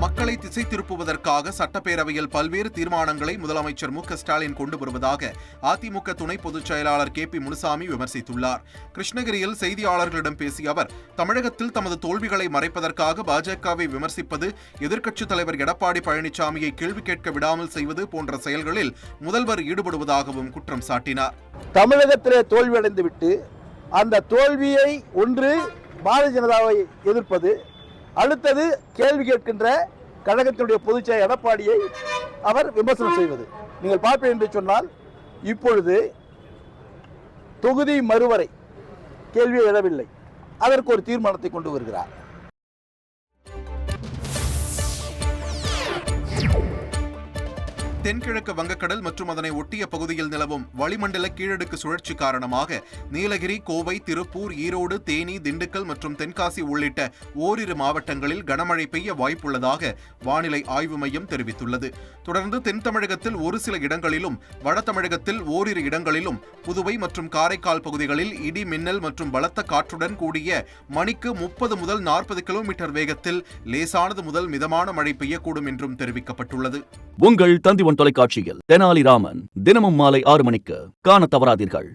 மக்களை திசை திருப்புவதற்காக சட்டப்பேரவையில் பல்வேறு தீர்மானங்களை முதலமைச்சர் மு.க.ஸ்டாலின் கொண்டு வருவதாக அதிமுக துணை பொதுச் செயலாளர் கே.பி. முனுசாமி விமர்சித்துள்ளார். கிருஷ்ணகிரியில் செய்தியாளர்களிடம் பேசிய அவர், தமிழகத்தில் தமது தோல்விகளை மறைப்பதற்காக பாஜகவை விமர்சிப்பது, எதிர்க்கட்சித் தலைவர் எடப்பாடி பழனிசாமியை கேள்வி கேட்க விடாமல் செய்வது போன்ற செயல்களில் முதல்வர் ஈடுபடுவதாகவும் குற்றம் சாட்டினார். தமிழகத்திலே தோல்வியடைந்துவிட்டு அந்த தோல்வியை ஒன்று பாரதிய ஜனதாவை எதிர்ப்பது, அடுத்தது கேள்வி கேட்கின்ற கழகத்தினுடைய பொதுச் செயலர் எடப்பாடியை அவர் விமர்சனம் செய்வது. நீங்கள் பார்ப்பீர்கள் என்று சொன்னால், இப்பொழுது தொகுதி மறுவரை கேள்வியை எழவில்லை, அதற்கு ஒரு தீர்மானத்தை கொண்டு வருகிறார். தென்கிழக்கு வங்கக்கடல் மற்றும் அதனை ஒட்டிய பகுதியில் நிலவும் வளிமண்டல கீழடுக்கு சுழற்சி காரணமாக நீலகிரி, கோவை, திருப்பூர், ஈரோடு, தேனி, திண்டுக்கல் மற்றும் தென்காசி உள்ளிட்ட ஓரிரு மாவட்டங்களில் கனமழை பெய்ய வாய்ப்புள்ளதாக வானிலை ஆய்வு மையம் தெரிவித்துள்ளது. தொடர்ந்து தென் தமிழகத்தில் ஒரு சில இடங்களிலும், வட தமிழகத்தில் ஓரிரு இடங்களிலும், புதுவை மற்றும் காரைக்கால் பகுதிகளில் இடி, மின்னல் மற்றும் பலத்த காற்றுடன் கூடிய மணிக்கு 30 முதல் 40 கிலோமீட்டர் வேகத்தில் லேசானது முதல் மிதமான மழை பெய்யக்கூடும் என்றும் தெரிவிக்கப்பட்டுள்ளது. உங்கள் தந்தி தொலைக்காட்சியில் தெனாலிராமன் தினமும் மாலை 6 மணிக்கு காண தவறாதீர்கள்.